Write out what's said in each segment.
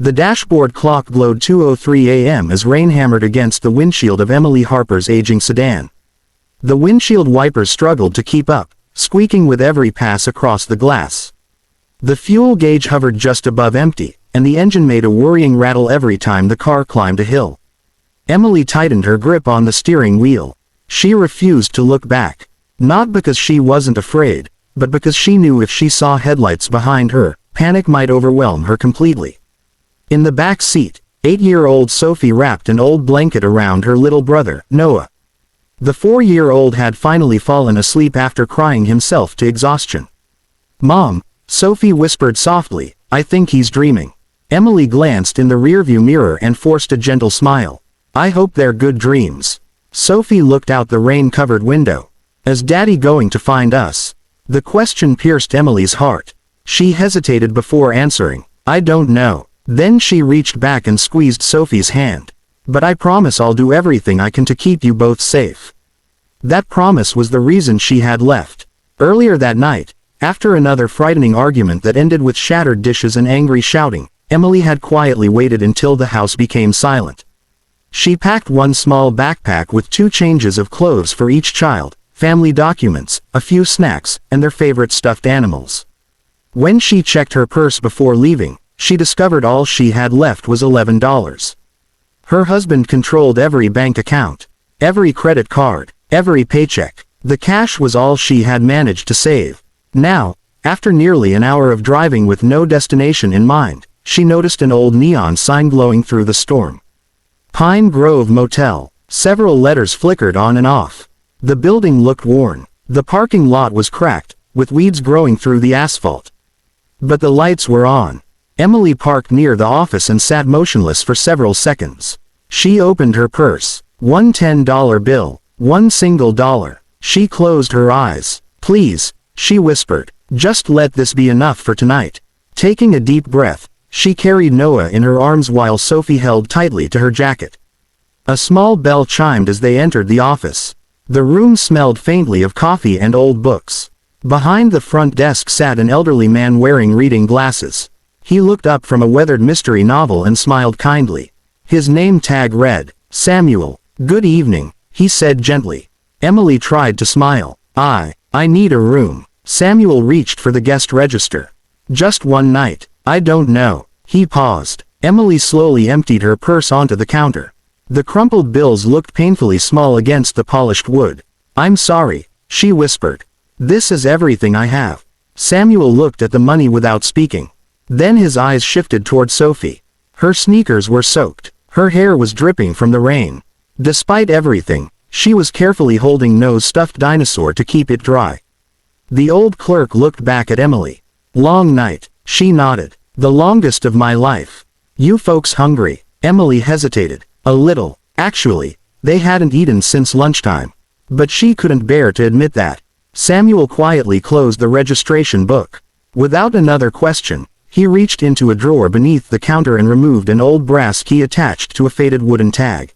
The dashboard clock glowed 2:03 a.m. as rain hammered against the windshield of Emily Harper's aging sedan. The windshield wipers struggled to keep up, squeaking with every pass across the glass. The fuel gauge hovered just above empty, and the engine made a worrying rattle every time the car climbed a hill. Emily tightened her grip on the steering wheel. She refused to look back. Not because she wasn't afraid, but because she knew if she saw headlights behind her, panic might overwhelm her completely. In the back seat, 8-year-old Sophie wrapped an old blanket around her little brother, Noah. The 4-year-old had finally fallen asleep after crying himself to exhaustion. "Mom," Sophie whispered softly, "I think he's dreaming." Emily glanced in the rearview mirror and forced a gentle smile. "I hope they're good dreams." Sophie looked out the rain-covered window. "Is Daddy going to find us?" The question pierced Emily's heart. She hesitated before answering, "I don't know." Then she reached back and squeezed Sophie's hand. "But I promise I'll do everything I can to keep you both safe." That promise was the reason she had left. Earlier that night, after another frightening argument that ended with shattered dishes and angry shouting, Emily had quietly waited until the house became silent. She packed one small backpack with 2 changes of clothes for each child, family documents, a few snacks, and their favorite stuffed animals. When she checked her purse before leaving, she discovered all she had left was $11. Her husband controlled every bank account, every credit card, every paycheck. The cash was all she had managed to save. Now, after nearly an hour of driving with no destination in mind, she noticed an old neon sign glowing through the storm. Pine Grove Motel. Several letters flickered on and off. The building looked worn. The parking lot was cracked, with weeds growing through the asphalt. But the lights were on. Emily parked near the office and sat motionless for several seconds. She opened her purse. One $10 bill. One single dollar. She closed her eyes. "Please," she whispered, "just let this be enough for tonight." Taking a deep breath, she carried Noah in her arms while Sophie held tightly to her jacket. A small bell chimed as they entered the office. The room smelled faintly of coffee and old books. Behind the front desk sat an elderly man wearing reading glasses. He looked up from a weathered mystery novel and smiled kindly. His name tag read, "Samuel." "Good evening," he said gently. Emily tried to smile. I need a room." Samuel reached for the guest register. "Just one night." "I don't know." He paused. Emily slowly emptied her purse onto the counter. The crumpled bills looked painfully small against the polished wood. "I'm sorry," she whispered. "This is everything I have." Samuel looked at the money without speaking. Then his eyes shifted toward Sophie. Her sneakers were soaked. Her hair was dripping from the rain. Despite everything, she was carefully holding Noah's stuffed dinosaur to keep it dry. The old clerk looked back at Emily. "Long night," she nodded. "The longest of my life." "You folks hungry?" Emily hesitated. A little. Actually, they hadn't eaten since lunchtime. But she couldn't bear to admit that. Samuel quietly closed the registration book. Without another question, he reached into a drawer beneath the counter and removed an old brass key attached to a faded wooden tag.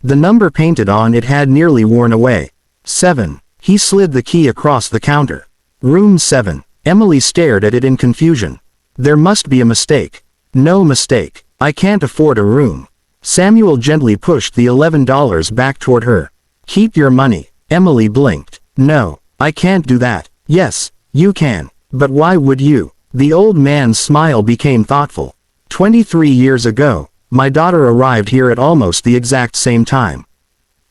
The number painted on it had nearly worn away. 7. He slid the key across the counter. "Room 7. Emily stared at it in confusion. "There must be a mistake." "No mistake. I can't afford a room." Samuel gently pushed the $11 back toward her. "Keep your money." Emily blinked. "No, I can't do that." "Yes, you can. But why would you?" The old man's smile became thoughtful. 23 years ago, my daughter arrived here at almost the exact same time."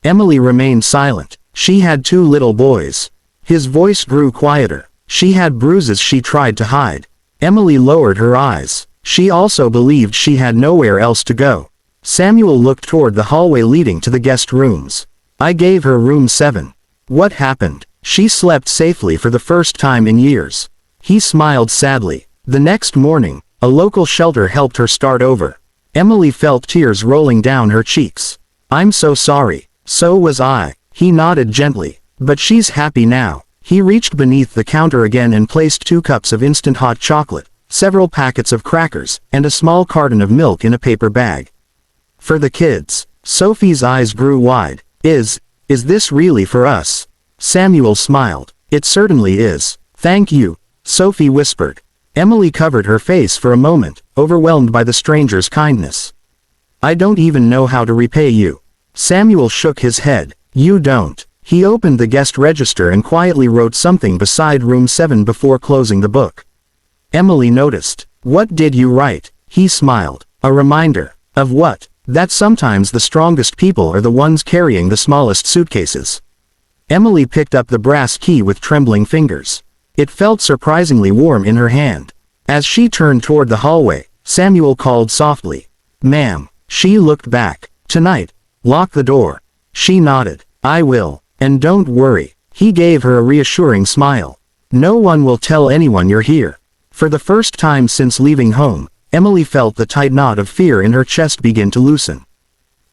Emily remained silent. She had 2 little boys. His voice grew quieter. She had bruises she tried to hide. Emily lowered her eyes. She also believed she had nowhere else to go. Samuel looked toward the hallway leading to the guest rooms. "I gave her room 7. "What happened?" "She slept safely for the first time in years." He smiled sadly. The next morning, a local shelter helped her start over. Emily felt tears rolling down her cheeks. "I'm so sorry." "So was I." He nodded gently. "But she's happy now." He reached beneath the counter again and placed 2 cups of instant hot chocolate, several packets of crackers, and a small carton of milk in a paper bag. "For the kids." Sophie's eyes grew wide. Is this really for us?" Samuel smiled. "It certainly is." "Thank you," Sophie whispered. Emily covered her face for a moment, overwhelmed by the stranger's kindness. "I don't even know how to repay you." Samuel shook his head. "You don't." He opened the guest register and quietly wrote something beside room 7 before closing the book. Emily noticed. "What did you write?" He smiled. "A reminder." "Of what?" "That sometimes the strongest people are the ones carrying the smallest suitcases." Emily picked up the brass key with trembling fingers. It felt surprisingly warm in her hand. As she turned toward the hallway, Samuel called softly. "Ma'am." She looked back. "Tonight. Lock the door." She nodded. "I will. And don't worry." He gave her a reassuring smile. "No one will tell anyone you're here." For the first time since leaving home, Emily felt the tight knot of fear in her chest begin to loosen.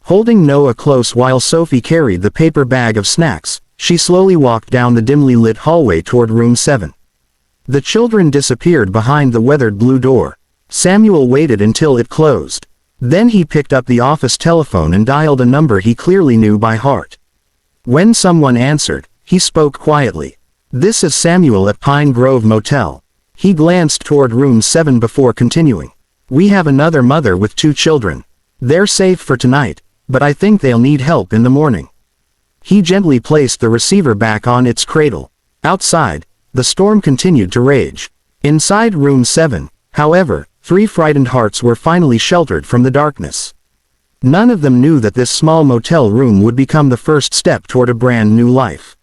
Holding Noah close while Sophie carried the paper bag of snacks, she slowly walked down the dimly lit hallway toward room 7. The children disappeared behind the weathered blue door. Samuel waited until it closed. Then he picked up the office telephone and dialed a number he clearly knew by heart. When someone answered, he spoke quietly. "This is Samuel at Pine Grove Motel." He glanced toward room 7 before continuing. "We have another mother with 2 children. They're safe for tonight, but I think they'll need help in the morning." He gently placed the receiver back on its cradle. Outside, the storm continued to rage. Inside room 7, however, 3 frightened hearts were finally sheltered from the darkness. None of them knew that this small motel room would become the first step toward a brand new life.